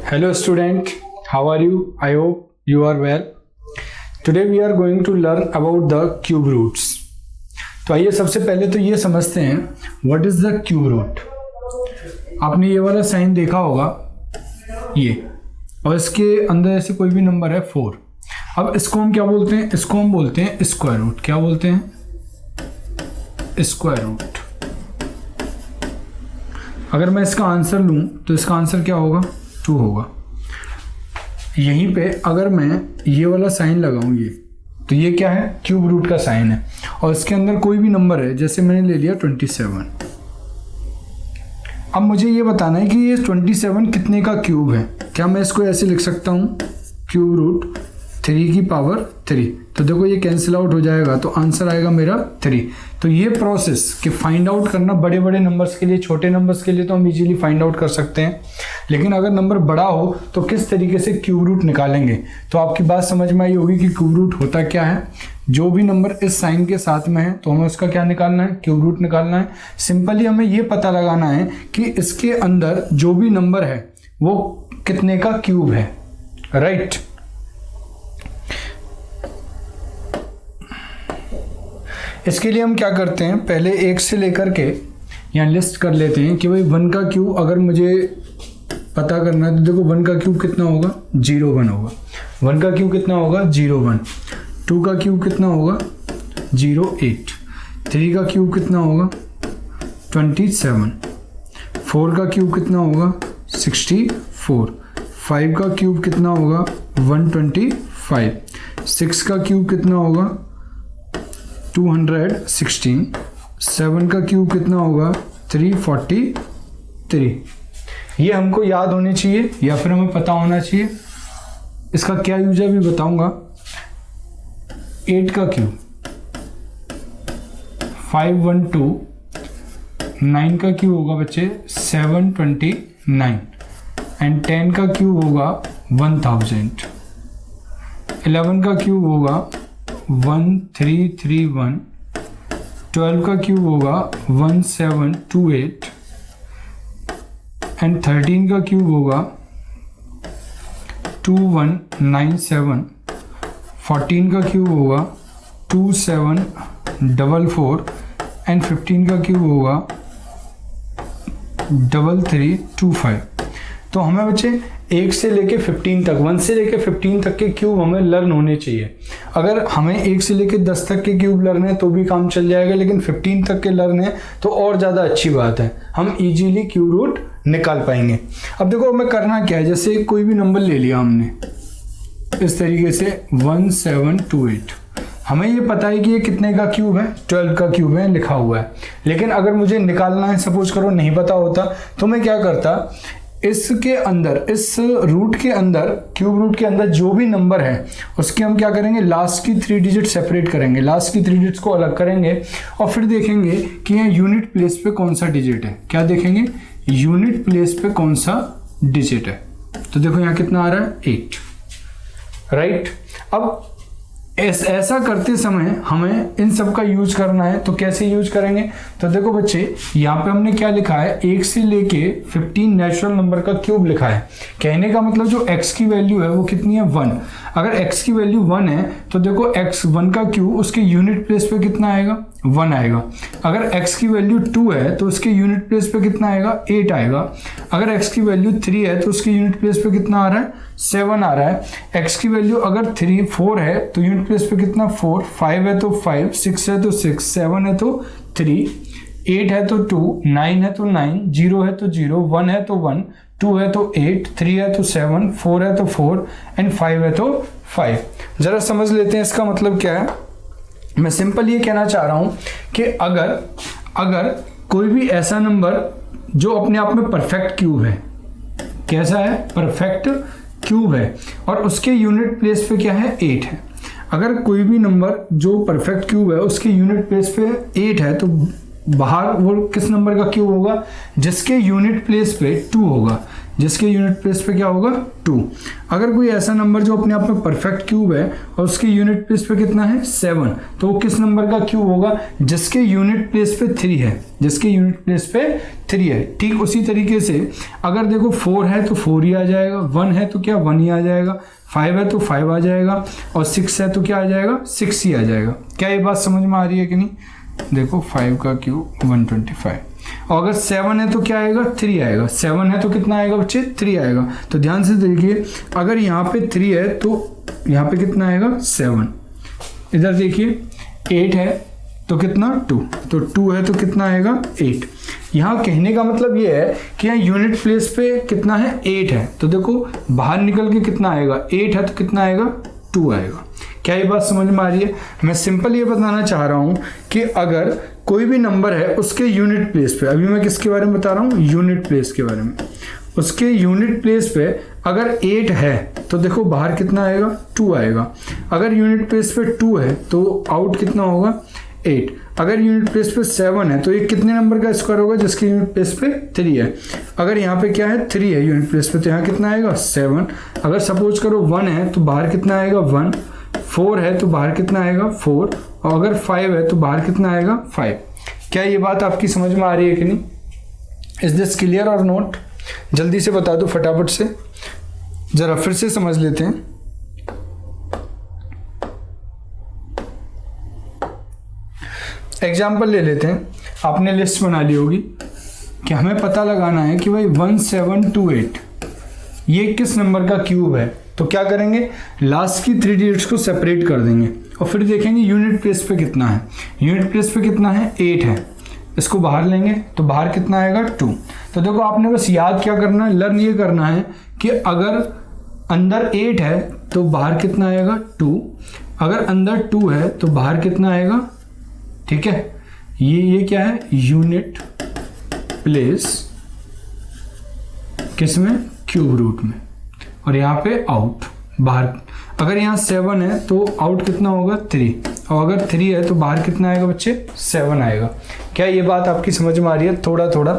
Hello student, how are you? I hope you are well. Today we are going to learn about the cube roots. तो आइए सबसे पहले तो ये समझते हैं what is the cube root. आपने ये वाला साइन देखा होगा ये, और इसके अंदर ऐसे कोई भी नंबर है 4. अब इसको हम क्या बोलते हैं? इसको हम बोलते हैं स्क्वायर रूट. क्या बोलते हैं? Square root. अगर मैं इसका आंसर लूं तो इसका आंसर क्या होगा? 2 होगा. यहीं पे अगर मैं ये वाला साइन लगाऊं ये, तो ये क्या है? क्यूब रूट का साइन है. और इसके अंदर कोई भी नंबर है, जैसे मैंने ले लिया 27. अब मुझे ये बताना है कि ये 27 कितने का क्यूब है. क्या मैं इसको ऐसे लिख सकता हूँ? क्यूब रूट 3 की पावर 3. तो देखो ये कैंसिल आउट हो जाएगा, तो आंसर आएगा मेरा 3. तो ये प्रोसेस कि फाइंड आउट करना बड़े बड़े नंबर्स के लिए, छोटे नंबर्स के लिए तो हम इजीली फाइंड आउट कर सकते हैं, लेकिन अगर नंबर बड़ा हो तो किस तरीके से क्यूब रूट निकालेंगे. तो आपकी बात समझ में आई होगी कि क्यूब रूट होता क्या है. जो भी नंबर इस साइन के साथ में है तो हमें उसका क्या निकालना है? क्यूब रूट निकालना है. सिंपली हमें ये पता लगाना है कि इसके अंदर जो भी नंबर है वो कितने का क्यूब है. राइट. इसके लिए हम क्या करते हैं, पहले 1 से लेकर के यहाँ लिस्ट कर लेते हैं कि भाई 1 का क्यूब अगर मुझे पता करना है तो देखो 1 का क्यूब कितना होगा? 0 1 होगा. 1 का क्यूब कितना होगा? 0 1. 2 का क्यूब कितना होगा? 0 8. 3 का क्यूब कितना होगा? 27. 4 का क्यूब कितना होगा? 64. 5 का क्यूब कितना होगा? 125. 6 का क्यूब कितना होगा? 216. 7 का क्यूब कितना होगा? 343. ये हमको याद होने चाहिए या फिर हमें पता होना चाहिए. इसका क्या यूज है भी बताऊंगा. 8 का क्यूब 512. 9 का क्यूब होगा बच्चे 729. एंड 10 का क्यूब होगा 1000. 11 का क्यूब होगा 1331. 12 का क्यूब होगा 1728. एंड 13 का क्यूब होगा 2197. 14 का क्यूब होगा 2744. एंड 15 का क्यूब होगा 3325. तो हमें बच्चे 1 से लेके 15 तक, 1 से लेके 15 तक के क्यूब हमें लर्न होने चाहिए. अगर हमें 1 से लेके 10 तक के क्यूब लर्न है तो भी काम चल जाएगा, लेकिन 15 तक के लर्न है तो और ज़्यादा अच्छी बात है, हम इजीली क्यूब रूट निकाल पाएंगे. अब देखो हमें करना क्या है. जैसे कोई भी नंबर ले लिया हमने इस तरीके से 1728. हमें ये पता है कि ये कितने का क्यूब है? 12 का क्यूब है, लिखा हुआ है. लेकिन अगर मुझे निकालना है, सपोज करो नहीं पता होता, तो मैं क्या करता, इसके अंदर, इस रूट के अंदर, क्यूब रूट के अंदर जो भी नंबर है उसके हम क्या करेंगे, लास्ट की 3 डिजिट सेपरेट करेंगे, लास्ट की 3 डिजिट्स को अलग करेंगे और फिर देखेंगे कि यहाँ यूनिट प्लेस पे कौन सा डिजिट है. क्या देखेंगे? यूनिट प्लेस पे कौन सा डिजिट है. तो देखो यहाँ कितना आ रहा है? 8. राइट. अब ऐसा करते समय हमें इन सब का यूज करना है. तो कैसे यूज करेंगे? तो देखो बच्चे यहाँ पे हमने क्या लिखा है, 1 से लेके 15 नेचुरल नंबर का क्यूब लिखा है. कहने का मतलब जो x की वैल्यू है वो कितनी है? 1. अगर x की वैल्यू 1 है तो देखो x 1 का क्यूब उसके यूनिट प्लेस पे कितना आएगा? 1 आएगा. अगर x की वैल्यू 2 है तो उसके यूनिट प्लेस पे कितना आएगा? 8 आएगा. अगर x की वैल्यू 3 है तो उसके यूनिट प्लेस पे कितना आ रहा है? 7 आ रहा है. x की वैल्यू अगर 4 है तो यूनिट प्लेस पे कितना? 4. 5 है तो 5. 6 है तो 6. 7 है तो 3. 8 है तो 2. 9 है तो 9. 0 है तो 0. 1 है तो 1. 2 है तो 8. 3 है तो 7. 4 है तो 4. एंड 5 है तो 5. जरा समझ लेते हैं इसका मतलब क्या है. मैं सिंपल ये कहना चाह रहा हूं कि अगर कोई भी ऐसा नंबर जो अपने आप में परफेक्ट क्यूब है, कैसा है? परफेक्ट क्यूब है, और उसके यूनिट प्लेस पे क्या है? 8 है. अगर कोई भी नंबर जो परफेक्ट क्यूब है उसके यूनिट प्लेस पे 8 है तो बाहर वो किस नंबर का क्यूब होगा? जिसके यूनिट प्लेस पे 2 होगा. जिसके यूनिट प्लेस पे क्या होगा 2। अगर कोई ऐसा नंबर जो अपने आप में परफेक्ट क्यूब है और उसके यूनिट प्लेस पे कितना है 7, तो वो किस नंबर का क्यूब होगा, जिसके यूनिट प्लेस पे 3 है, जिसके यूनिट प्लेस पे 3 है। ठीक उसी तरीके से अगर देखो 4 है तो 4 ही आ जाएगा, 1 है तो क्या 1 ही आ जाएगा, 5 है तो 5 आ जाएगा, और 6 है तो क्या आ जाएगा 6 ही आ जाएगा। क्या ये बात समझ में आ रही है कि नहीं? देखो 5 का क्यूब 125, और अगर 7 है तो क्या आएगा 3 आएगा, 7 है तो कितना आएगा बच्चे 3 आएगा। तो ध्यान से देखिए, अगर यहाँ पे 3 है तो यहाँ पे कितना आएगा 7, इधर देखिए 8 है तो कितना 2, तो 2 है तो कितना आएगा 8। यहाँ कहने का मतलब ये है कि यहाँ यूनिट प्लेस पे कितना है 8 है, तो देखो बाहर निकल के कितना आएगा 8 है तो कितना आएगा 2 आएगा। क्या ये बात समझ में आ रही है? मैं सिंपल ये बताना चाह रहा हूँ कि अगर कोई भी नंबर है उसके यूनिट प्लेस पे, अभी मैं किसके बारे में बता रहा हूँ, यूनिट प्लेस के बारे में, उसके यूनिट प्लेस पे अगर 8 है तो देखो बाहर कितना आएगा 2 आएगा। अगर यूनिट प्लेस पे 2 है तो आउट कितना होगा 8। अगर यूनिट प्लेस पे 7 है तो ये कितने नंबर का स्क्वायर होगा, जिसके यूनिट प्लेस पे 3 है। अगर यहाँ पे क्या है 3 है यूनिट प्लेस पे, तो यहाँ कितना आएगा 7। अगर सपोज करो 1 है तो बाहर कितना आएगा 1, 4 है तो बाहर कितना आएगा 4, और अगर 5 है तो बाहर कितना आएगा 5। क्या ये बात आपकी समझ में आ रही है कि नहीं? इज दिस क्लियर और नोट? जल्दी से बता दो फटाफट से, जरा फिर से समझ लेते हैं। एग्जाम्पल ले लेते हैं, आपने लिस्ट बना ली होगी कि हमें पता लगाना है कि भाई 1728 ये किस नंबर का क्यूब है। तो क्या करेंगे, लास्ट की 3 डिजिट्स को सेपरेट कर देंगे और फिर देखेंगे यूनिट प्लेस पे कितना है। यूनिट प्लेस पे कितना है 8 है, इसको बाहर लेंगे तो बाहर कितना आएगा 2। तो देखो आपने बस याद क्या करना है, लर्न ये करना है कि अगर अंदर 8 है तो बाहर कितना आएगा 2, अगर अंदर 2 है तो बाहर कितना आएगा। ठीक है, ये क्या है यूनिट प्लेस किसमें, क्यूब रूट में, और यहाँ पे आउट बाहर। अगर यहाँ 7 है तो आउट कितना होगा 3, और अगर 3 है तो बाहर कितना आएगा बच्चे 7 आएगा। क्या ये बात आपकी समझ में आ रही है? थोड़ा थोड़ा।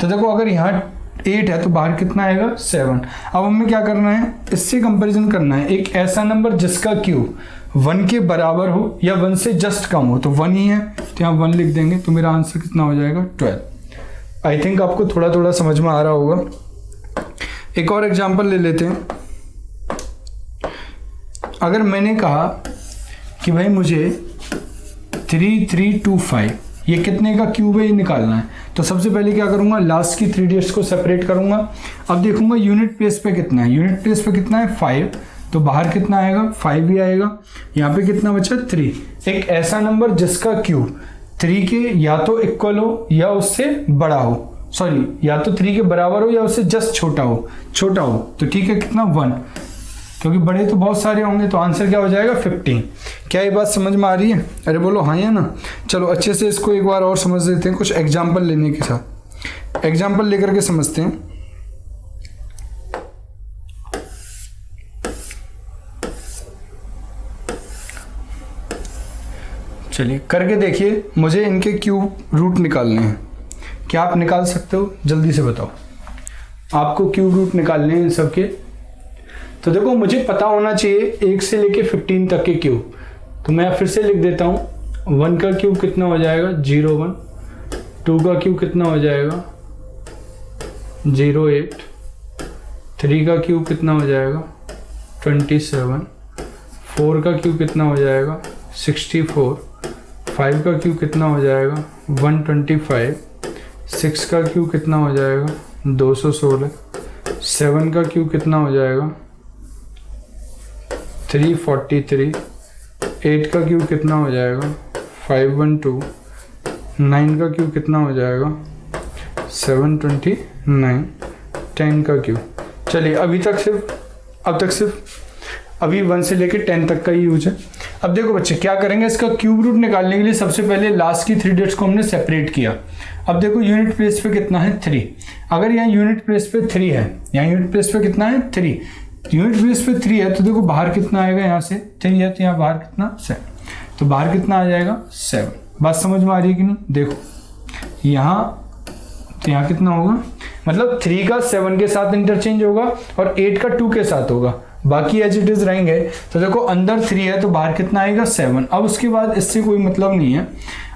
तो देखो अगर यहाँ 8 है तो बाहर कितना आएगा 7। अब हमें क्या करना है, इससे कंपैरिजन करना है एक ऐसा नंबर जिसका क्यूब 1 के बराबर हो या 1 से जस्ट कम हो। तो 1 ही है तो यहाँ 1 लिख देंगे, तो मेरा आंसर कितना हो जाएगा 12। आई थिंक आपको थोड़ा थोड़ा समझ में आ रहा होगा। एक और एग्जांपल ले लेते हैं। अगर मैंने कहा कि भाई मुझे 3325 ये कितने का क्यूब है ये निकालना है, तो सबसे पहले क्या करूंगा, लास्ट की 3 डिजिट्स को सेपरेट करूंगा। अब देखूंगा यूनिट प्लेस पे कितना है, यूनिट प्लेस पे कितना है 5, तो बाहर कितना आएगा 5 ही आएगा। यहाँ पे कितना बचा 3। एक ऐसा नंबर जिसका क्यूब 3 के या तो इक्वल हो या उससे बड़ा हो, सॉरी या तो 3 के बराबर हो या उससे जस्ट छोटा हो तो ठीक है कितना 1, क्योंकि बड़े तो बहुत सारे होंगे, तो आंसर क्या हो जाएगा 15। क्या ये बात समझ में आ रही है? अरे बोलो हाँ या ना। चलो अच्छे से इसको एक बार और समझ लेते हैं, कुछ एग्जाम्पल लेने के साथ। एग्जाम्पल लेकर के समझते हैं। चलिए करके देखिए, मुझे इनके क्यूब रूट निकालने हैं। क्या आप निकाल सकते हो? जल्दी से बताओ, आपको क्यूब रूट निकालने हैं इन सब के। तो देखो मुझे पता होना चाहिए 1 से लेके 15 तक के क्यूब। तो मैं फिर से लिख देता हूँ, 1 का क्यूब कितना हो जाएगा 01, 2 का क्यूब कितना हो जाएगा 08, 3 का क्यूब कितना हो जाएगा 27, 4 का क्यूब कितना हो जाएगा 64, 5 का क्यूब कितना हो जाएगा 125, 6 का क्यूब कितना हो जाएगा 216, 7 का क्यूब कितना हो जाएगा 343, 8 का क्यूब कितना हो जाएगा 512, 9 का क्यूब कितना हो जाएगा 729, 10 का क्यूब। चलिए अब तक सिर्फ अभी 1 से लेके 10 तक का ही यूज है। अब देखो बच्चे क्या करेंगे, इसका क्यूब रूट निकालने के लिए सबसे पहले लास्ट की 3 डिजिट्स को हमने सेपरेट किया। अब देखो यूनिट प्लेस पे कितना है 3। अगर यहाँ यूनिट प्लेस पे 3 है, यहाँ यूनिट प्लेस पे कितना है 3, यूनिट प्लेस पे 3 है तो देखो बाहर कितना आएगा, यहाँ से 3 है तो यहाँ बाहर कितना 7, तो बाहर कितना आ जाएगा 7। बात समझ में आ रही है कि नहीं? देखो यहाँ तो यहाँ कितना होगा मतलब 3 का 7 के साथ इंटरचेंज होगा और 8 का 2 के साथ होगा, बाकी एज इट इज रहेंगे। तो देखो अंदर 3 है तो बाहर कितना आएगा 7। अब उसके बाद इससे कोई मतलब नहीं है।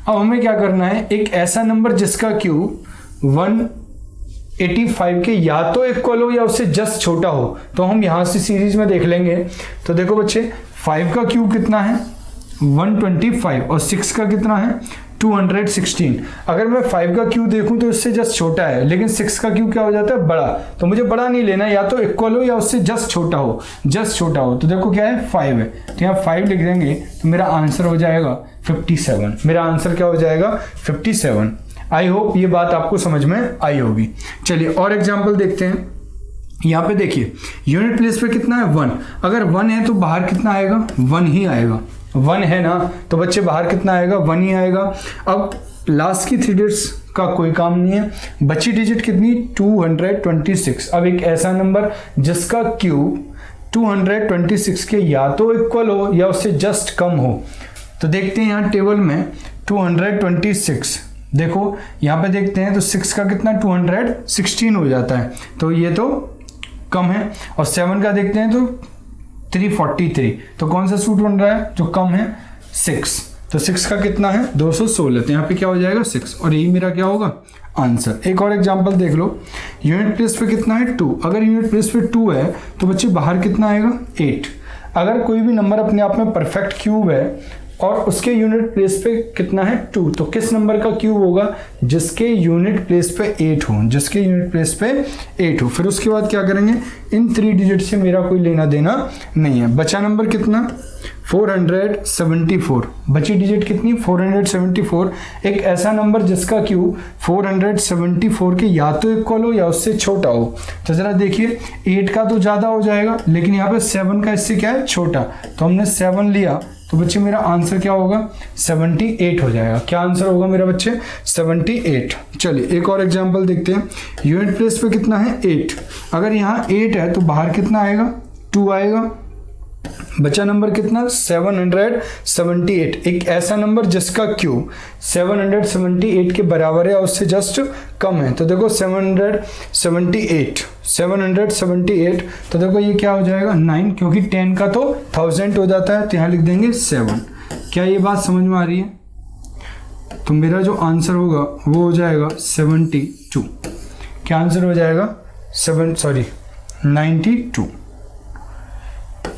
अब हमें क्या करना है, एक ऐसा नंबर जिसका क्यूब 185 के या तो इक्वल हो या उससे जस्ट छोटा हो, तो हम यहां से सीरीज में देख लेंगे। तो देखो बच्चे 5 का क्यूब कितना है 125 और 6 का कितना है 216। अगर मैं 5 का क्यूब देखूं तो इससे जस्ट छोटा है, लेकिन 6 का क्यूब क्या हो जाता है बड़ा। तो मुझे बड़ा नहीं लेना, या तो इक्वल हो या उससे जस्ट छोटा हो, जस्ट छोटा हो। तो देखो क्या है 5 है, तो यहाँ 5 लिख देंगे तो मेरा आंसर हो जाएगा 57। मेरा आंसर क्या हो जाएगा 57। आई होप ये बात आपको समझ में आई होगी। चलिए और एग्जाम्पल देखते हैं। यहाँ पे देखिए यूनिट प्लेस पे कितना है 1। अगर 1 है तो बाहर कितना आएगा 1 ही आएगा। 1 है ना, तो बच्चे बाहर कितना आएगा 1 ही आएगा। अब लास्ट की 3 डिजिट्स का कोई काम नहीं है, बची डिजिट कितनी 226। अब एक ऐसा नंबर जिसका क्यूब 226 के या तो इक्वल हो या उससे जस्ट कम हो। तो देखते हैं यहाँ टेबल में 226, देखो यहाँ पे देखते हैं तो 6 का कितना 216 हो जाता है, तो ये तो कम है। और 7 का देखते हैं तो 343, तो कौन सा सूट बन रहा है जो कम है 6। तो 6 का कितना है 216, तो यहाँ पे क्या हो जाएगा 6, और यही मेरा क्या होगा आंसर। एक और एग्जांपल देख लो। यूनिट प्लेस पे कितना है 2। अगर यूनिट प्लेस पे 2 है तो बच्चे बाहर कितना आएगा 8। अगर कोई भी नंबर अपने आप में परफेक्ट क्यूब है और उसके यूनिट प्लेस पे कितना है 2, तो किस नंबर का क्यूब होगा जिसके यूनिट प्लेस पे 8 हो, जिसके यूनिट प्लेस पे 8 हो। फिर उसके बाद क्या करेंगे, इन 3 डिजिट से मेरा कोई लेना देना नहीं है। बचा नंबर कितना 474, बची डिजिट कितनी 474। एक ऐसा नंबर जिसका क्यूब 474 के या तो इक्वल हो या उससे छोटा हो। तो जरा देखिए 8 का तो ज्यादा हो जाएगा, लेकिन यहाँ पे 7 का इससे क्या है छोटा, तो हमने 7 लिया, तो बच्चे मेरा आंसर क्या होगा 78 हो जाएगा। क्या आंसर होगा मेरा बच्चे 78। चलिए एक और एग्जांपल देखते हैं। यूनिट प्लेस पे कितना है 8। अगर यहाँ 8 है तो बाहर कितना आएगा 2 आएगा। बचा नंबर कितना 778। एक ऐसा नंबर जिसका क्यूब 778 के बराबर है और उससे जस्ट कम है। तो देखो 778, तो देखो ये क्या हो जाएगा 9, क्योंकि 10 का तो 1000 हो जाता है, तो यहाँ लिख देंगे 7। क्या ये बात समझ में आ रही है? तो मेरा जो आंसर होगा वो हो जाएगा 72। क्या आंसर हो जाएगा 92।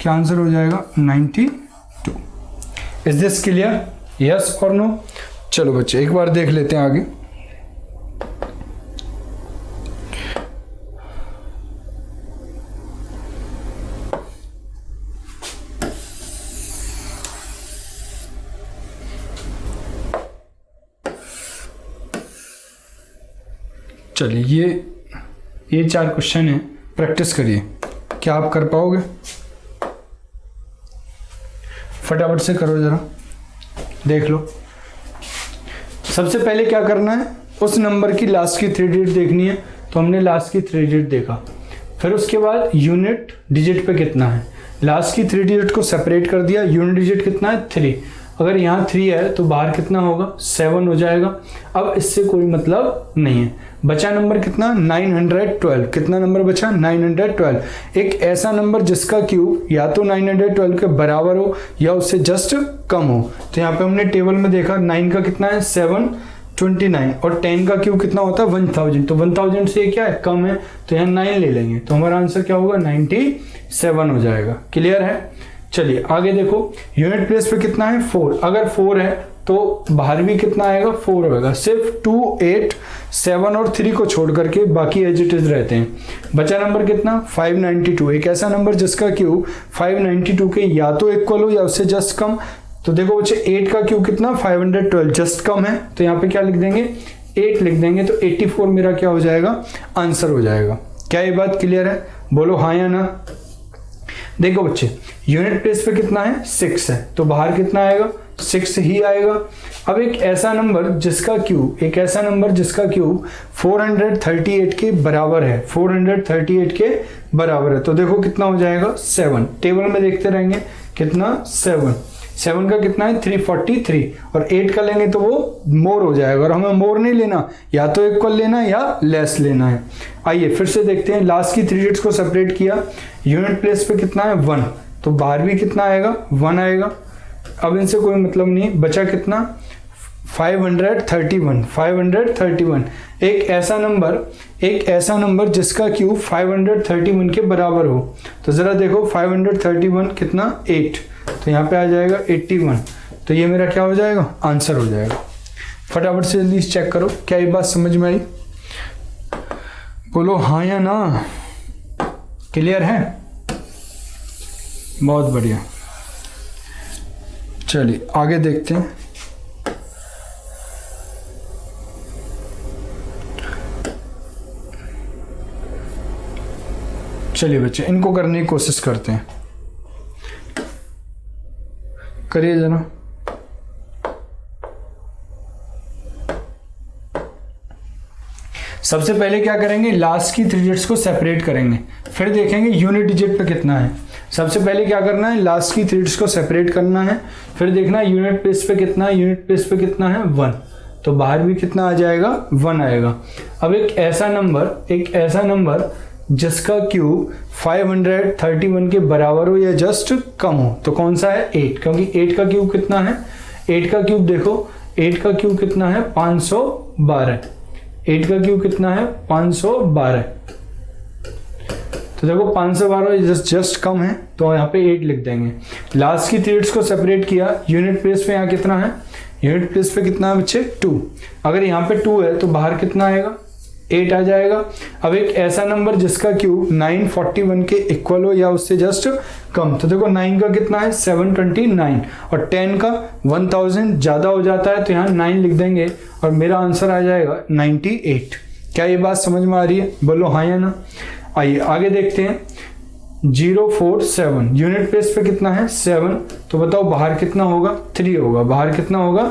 क्या आंसर हो जाएगा 92। इज दिस क्लियर, यस और नो? चलो बच्चे एक बार देख लेते हैं आगे। चलिए ये 4 क्वेश्चन है, प्रैक्टिस करिए। क्या आप कर पाओगे? फटाफट से करो जरा, देख लो। सबसे पहले क्या करना है, उस नंबर की लास्ट की 3 डिजिट देखनी है, तो हमने लास्ट की 3 डिजिट देखा। फिर उसके बाद यूनिट डिजिट पे कितना है, लास्ट की 3 डिजिट को सेपरेट कर दिया। यूनिट डिजिट कितना है 3। अगर यहाँ 3 है तो बाहर कितना होगा 7 हो जाएगा। अब इससे कोई मतलब नहीं है। बचा नंबर कितना 912। कितना नंबर बचा 912। एक ऐसा नंबर जिसका क्यूब या तो 912 के बराबर हो या उससे जस्ट कम हो। तो यहाँ पे हमने टेबल में देखा 9 का कितना है 729 और 10 का क्यूब कितना होता है 1000। तो 1000 से क्या है कम है, तो यहाँ 9 ले लेंगे, तो हमारा आंसर क्या होगा 97 हो जाएगा। क्लियर है? चलिए आगे देखो। यूनिट प्लेस पे कितना है 4। अगर 4 है तो बाहर भी कितना आएगा 4 होगा। सिर्फ 2, 8, 7 और 3 को छोड़ करके बाकी एज इट इज रहते हैं। बचा नंबर कितना 592। एक ऐसा नंबर जिसका क्यूब 592 के या तो इक्वल हो या उससे जस्ट कम। तो देखो बच्चे 8 का क्यूब कितना 512, जस्ट कम है, तो यहाँ पे क्या लिख देंगे 8 लिख देंगे। तो 84 मेरा क्या हो जाएगा आंसर हो जाएगा। क्या ये बात क्लियर है? बोलो हाँ या ना। देखो बच्चे यूनिट प्लेस पे कितना है 6 है, तो बाहर कितना आएगा 6 ही आएगा। अब एक ऐसा नंबर जिसका क्यूब 438 के बराबर है, 438 के बराबर है, तो देखो कितना हो जाएगा 7। टेबल में देखते रहेंगे कितना 7। 7 का कितना है 343, और 8 का लेंगे तो वो मोर हो जाएगा, और हमें मोर नहीं लेना, या तो इक्वल लेना है या लेस लेना है। आइए फिर से देखते हैं, लास्ट की 3 डिजिट्स को सेपरेट किया, यूनिट प्लेस पे कितना है 1, तो बाहर भी कितना आएगा 1 आएगा। अब इनसे कोई मतलब नहीं, बचा कितना 531। एक ऐसा नंबर जिसका क्यूब 531 के बराबर हो, तो जरा देखो 531 कितना 8, तो यहाँ पे आ जाएगा 81, तो ये मेरा क्या हो जाएगा आंसर हो जाएगा। फटाफट से जल्दी चेक करो क्या ये बात समझ में आई, बोलो हाँ या ना, क्लियर है, बहुत बढ़िया। चलिए आगे देखते हैं। चलिए बच्चे इनको करने की कोशिश करते हैं, करिए जरा। सबसे पहले क्या करेंगे, लास्ट की 3 डिजिट्स को सेपरेट करेंगे, फिर देखेंगे यूनिट डिजिट पे कितना है। सबसे पहले क्या करना है, लास्ट की 3 डिजिट्स को सेपरेट करना है, फिर देखना है यूनिट प्लेस पे कितना है, यूनिट प्लेस पे कितना है 1, तो बाहर भी कितना आ जाएगा 1 आएगा। अब एक ऐसा नंबर जिसका क्यूब 531 के बराबर हो या जस्ट कम हो, तो कौन सा है 8, क्योंकि 8 का क्यूब कितना है, 8 का क्यूब देखो, 8 का क्यूब कितना है 512, 8 का क्यूब कितना है 512, तो देखो 512 जस्ट कम है, तो यहाँ पे 8 लिख देंगे। लास्ट की 3 डिजिट्स को सेपरेट किया, यूनिट प्लेस पे यहाँ कितना है, यूनिट प्लेस पे कितना है बच्चे 2, अगर यहाँ पे 2 है तो बाहर कितना आएगा 8 आ जाएगा। अब एक ऐसा नंबर जिसका क्यूब 941 के इक्वल हो या उससे जस्ट कम, तो देखो 9 का कितना है 729, और 10 का 1000 ज्यादा हो जाता है, तो यहाँ 9 लिख देंगे और मेरा आंसर आ जाएगा 98। क्या ये बात समझ में आ रही है, बोलो हाँ या ना। आइए आगे देखते हैं, 047 यूनिट प्लेस पे कितना है 7, तो बताओ बाहर कितना होगा 3 होगा, बाहर कितना होगा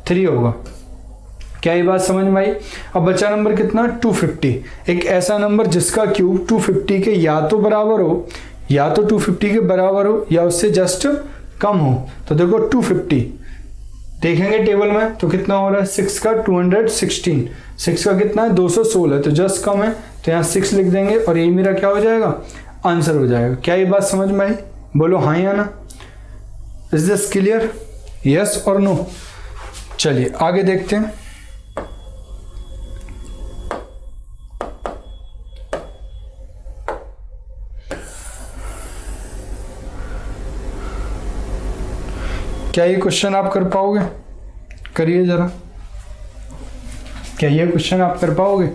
3 होगा। क्या ये बात समझ में आई। अब बचा नंबर कितना 250, एक ऐसा नंबर जिसका क्यूब 250 के या तो बराबर हो, या तो 250 के बराबर हो या उससे जस्ट कम हो, तो देखो 250 देखेंगे टेबल में तो कितना हो रहा है 6 का 216, 6 का कितना है 216, तो जस्ट कम है, तो यहाँ 6 लिख देंगे और यही मेरा क्या हो जाएगा आंसर हो जाएगा। क्या ये बात समझ में आई, बोलो हाँ या ना। इज दिस क्लियर, यस और नो। चलिए आगे देखते हैं। क्या ये क्वेश्चन आप कर पाओगे, करिए जरा, क्या ये क्वेश्चन आप कर पाओगे।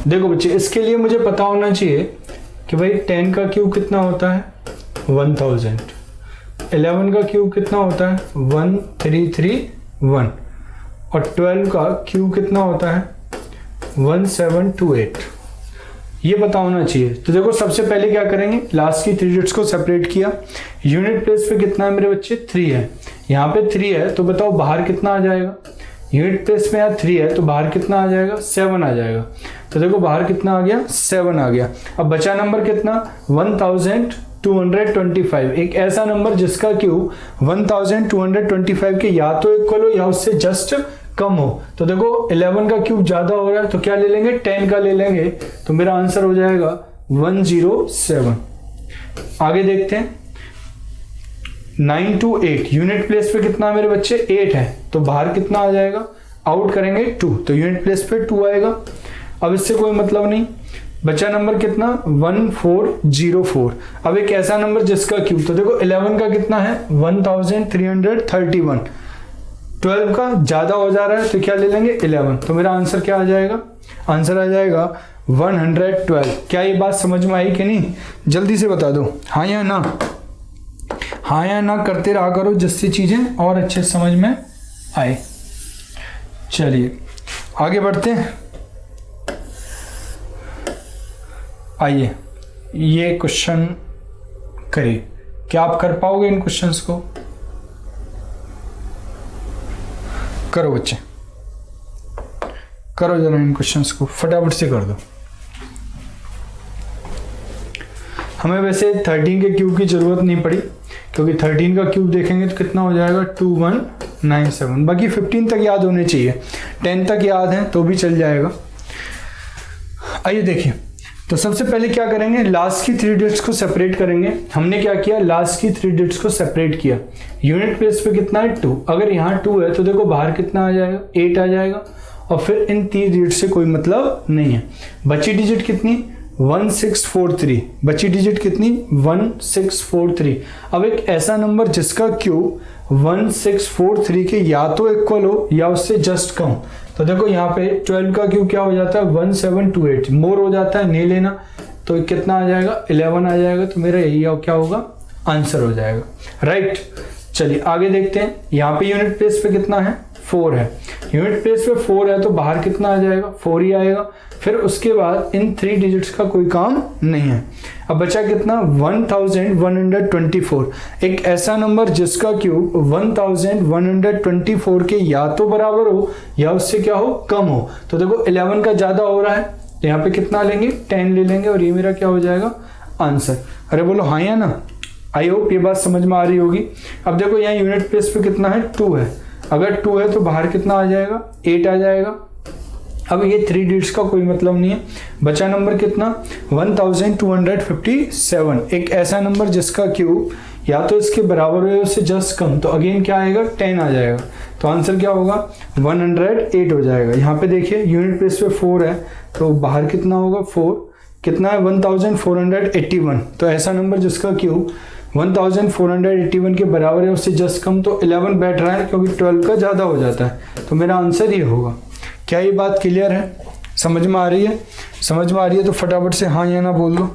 देखो बच्चे इसके लिए मुझे पता होना चाहिए कि भाई 10 का क्यूब कितना होता है 1000, 11 का क्यूब कितना होता है 1331, और 12 का क्यूब कितना होता है 1728, ये पता होना चाहिए। तो देखो सबसे पहले क्या करेंगे, लास्ट की 3 डिजिट्स को सेपरेट किया, यूनिट प्लेस पे कितना है मेरे बच्चे 3 है, यहाँ पे 3 है, तो बताओ बाहर कितना आ जाएगा, यूनिट प्लेस में यहाँ 3 है तो बाहर कितना आ जाएगा 7 आ जाएगा, तो देखो बाहर कितना आ गया 7 आ गया। अब बचा नंबर कितना 1225, एक ऐसा नंबर जिसका क्यूब 1225 के या तो इक्वल हो या उससे जस्ट कम हो, तो देखो 11 का क्यूब ज्यादा हो रहा है तो क्या ले लेंगे 10 का ले लेंगे, तो मेरा आंसर हो जाएगा 107। आगे देखते हैं 9 to 8 यूनिट प्लेस पे कितना मेरे बच्चे 8 है, तो बाहर कितना आ जाएगा, आउट करेंगे 2, तो यूनिट प्लेस पे 2 आएगा। अब इससे कोई मतलब नहीं, बचा नंबर कितना 1404। अब एक ऐसा नंबर जिसका क्यूब, तो देखो 11 का कितना है 1331, 12 का ज्यादा हो जा रहा है तो क्या ले लेंगे 11, तो मेरा आंसर क्या आ जाएगा, आंसर आ जाएगा 112। क्या ये बात समझ में आई कि नहीं, जल्दी से बता दो हाँ या ना, हाँ या ना करते रहा करो जिससे चीजें और अच्छे समझ में आए। चलिए आगे बढ़ते हैं। आइए ये क्वेश्चन करिए, क्या आप कर पाओगे इन क्वेश्चंस को, करो बच्चे, करो जरा इन क्वेश्चंस को फटाफट से कर दो। हमें वैसे 13 के क्यूब की ज़रूरत नहीं पड़ी, क्योंकि 13 का क्यूब देखेंगे तो कितना हो जाएगा 2197। बाकी 15 तक याद होने चाहिए, 10 तक याद है तो भी चल जाएगा। आइए देखिए, तो सबसे पहले क्या करेंगे, लास्ट की 3 डिजिट्स को सेपरेट करेंगे। हमने क्या किया, लास्ट की 3 डिजिट्स को सेपरेट किया। यूनिट प्लेस पे कितना है 2, अगर यहाँ 2 है तो देखो बाहर कितना आ जाएगा 8 आ जाएगा, और फिर इन 3 डिजिट से कोई मतलब नहीं है। बची डिजिट कितनी 1643, बची डिजिट कितनी 1643। अब एक ऐसा नंबर जिसका क्यूब 1643 के या तो इक्वल हो या उससे जस्ट कम, तो देखो यहाँ पे 12 का क्यूब क्या हो जाता है 1728, मोर हो जाता है, नहीं लेना, तो कितना आ जाएगा 11 आ जाएगा। तो मेरा यही क्या होगा आंसर हो जाएगा, राइट। चलिए आगे देखते हैं, यहाँ पे यूनिट प्लेस पे कितना है 4 है, यूनिट प्लेस पे 4 है तो बाहर कितना आ जाएगा 4 ही आएगा। फिर उसके बाद इन 3 डिजिट्स का कोई काम नहीं है। अब बचा कितना 1124, एक ऐसा नंबर जिसका क्यूब 1124 के या तो बराबर हो या उससे क्या हो कम हो। तो देखो 11 का ज्यादा हो रहा है तो यहाँ पे कितना लेंगे 10 ले लेंगे, और ये मेरा क्या हो जाएगा आंसर। अरे बोलो हाँ या ना, आई होप ये बात समझ में आ रही होगी। अब देखो यहाँ यूनिट प्लेस पे कितना है 2 है, अगर 2 है तो बाहर कितना आ जाएगा 8 आ जाएगा। अब ये 3 डिजिट्स का कोई मतलब नहीं है। बचा नंबर कितना 1257, एक ऐसा नंबर जिसका क्यूब या तो इसके बराबर हो या उससे जस्ट कम, तो अगेन क्या आएगा 10 आ जाएगा। तो आंसर क्या होगा 108 हो जाएगा। यहाँ पे देखिए यूनिट प्लेस पे 4 है तो बाहर कितना होगा 4, कितना है 1481, तो ऐसा नंबर जिसका क्यूब 1481 के बराबर है उससे जस्ट कम, तो 11 बैठ रहा है क्योंकि 12 का ज़्यादा हो जाता है, तो मेरा आंसर ये होगा। क्या ये बात क्लियर है, समझ में आ रही है? समझ में आ रही है तो फटाफट से हाँ या ना बोल दो।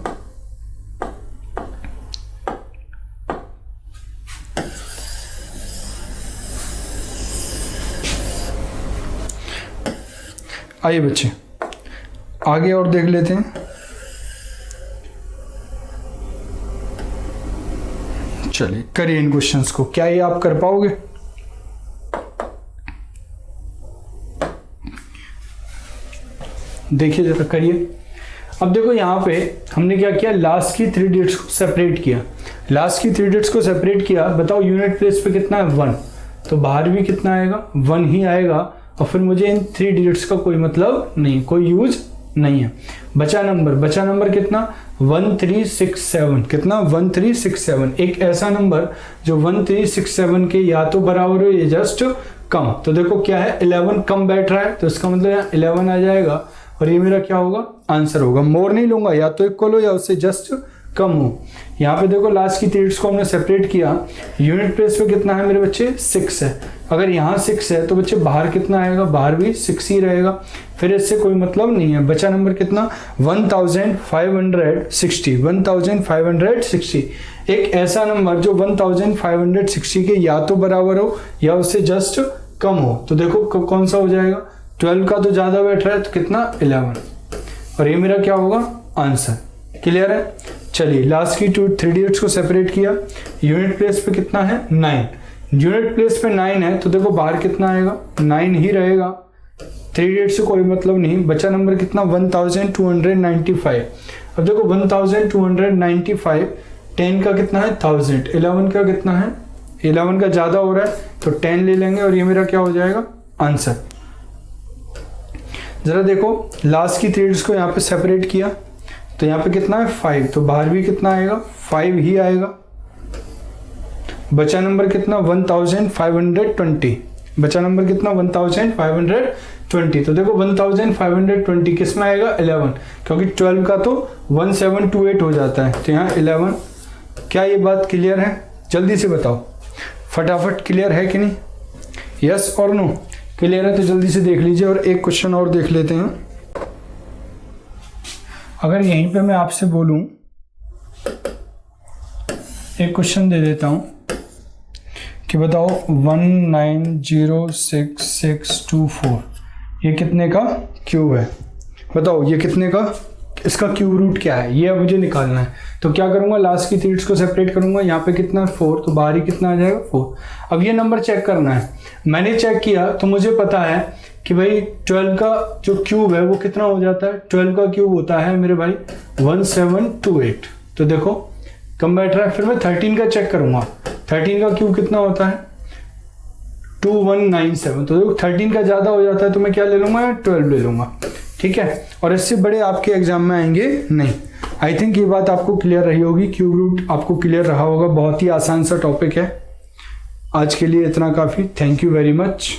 आइए बच्चे आगे और देख लेते हैं। चलिए करिए इन क्वेश्चंस को, क्या ये आप कर पाओगे? देखिए जरा करिए। अब देखो यहाँ पे हमने क्या किया, लास्ट की 3 डिजिट्स को सेपरेट किया। लास्ट की 3 डिजिट्स को सेपरेट किया, बताओ यूनिट प्लेस पे कितना है 1, तो बाहर भी कितना आएगा 1 ही आएगा, और फिर मुझे इन 3 डिजिट्स का कोई मतलब नहीं, कोई यूज नहीं है। बचा नंबर कितना 1367, कितना 1367, एक ऐसा नंबर जो 1367 के या तो बराबर हो या जस्ट कम, तो देखो क्या है 11 कम बैठ रहा है तो इसका मतलब यहाँ 11 आ जाएगा, और ये मेरा क्या होगा आंसर होगा। मोर नहीं लूंगा, या तो इक्वल हो या उससे जस्ट कम हो। यहाँ पे देखो लास्ट की 3 डिजिट्स को हमने सेपरेट किया, यूनिट प्लेस पे कितना है मेरे बच्चे 6 है, अगर यहाँ 6 है तो बच्चे बाहर कितना आएगा, बाहर भी 6 ही रहेगा, फिर इससे कोई मतलब नहीं है। बचा नंबर कितना 1560, एक ऐसा नंबर जो 1560 के या तो बराबर हो या उससे जस्ट कम हो, तो देखो कौन सा हो जाएगा 12 का तो ज्यादा बैठ रहा है तो कितना 11, और ये मेरा क्या होगा आंसर। क्लियर है? चलिए लास्ट की 3 डिजिट्स को सेपरेट किया, यूनिट प्लेस पे कितना है 9, यूनिट प्लेस पे 9 है तो देखो बाहर कितना आएगा 9 ही रहेगा, 3 डिजिट से कोई मतलब नहीं। बचा नंबर कितना 1295। अब देखो 1295, 10 का कितना है 1000, 11 का कितना है 11 का ज्यादा हो रहा है तो 10 ले लेंगे, और ये मेरा क्या हो जाएगा आंसर। जरा देखो लास्ट की 3 डिजिट्स को यहाँ पे सेपरेट किया तो यहाँ पे कितना है 5, तो बाहर भी कितना आएगा 5 ही आएगा। बचा नंबर कितना 1520, बचा नंबर कितना 1520, तो देखो 1520 किस में आएगा 11, क्योंकि 12 का तो 1728 हो जाता है, तो यहाँ 11। क्या ये बात क्लियर है? जल्दी से बताओ फटाफट, क्लियर है कि नहीं, यस और नो? क्लियर है तो जल्दी से देख लीजिए, और एक क्वेश्चन और देख लेते हैं। अगर यहीं पे मैं आपसे बोलूं, एक क्वेश्चन दे देता हूं कि बताओ 190664 ये कितने का क्यूब है, बताओ ये कितने का, इसका क्यूब रूट क्या है, ये अब मुझे निकालना है। तो क्या करूंगा, लास्ट की 3 डिजिट्स को सेपरेट करूंगा, यहाँ पे कितना 4, तो बाहर ही कितना आ जाएगा 4। अब ये नंबर चेक करना है, मैंने चेक किया तो मुझे पता है कि भाई 12 का जो क्यूब है वो कितना हो जाता है, 12 का क्यूब होता है मेरे भाई 1728, तो देखो कम बैठ रहा है। फिर मैं 13 का चेक करूंगा, 13 का क्यूब कितना होता है 2197। तो देखो 13 का ज़्यादा हो जाता है तो मैं क्या ले लूँगा, 12 ले लूँगा, ठीक है। और इससे बड़े आपके एग्जाम में आएंगे नहीं। आई थिंक ये बात आपको क्लियर रही होगी, क्यूब रूट आपको क्लियर रहा होगा। बहुत ही आसान सा टॉपिक है। आज के लिए इतना काफ़ी। Thank you very much.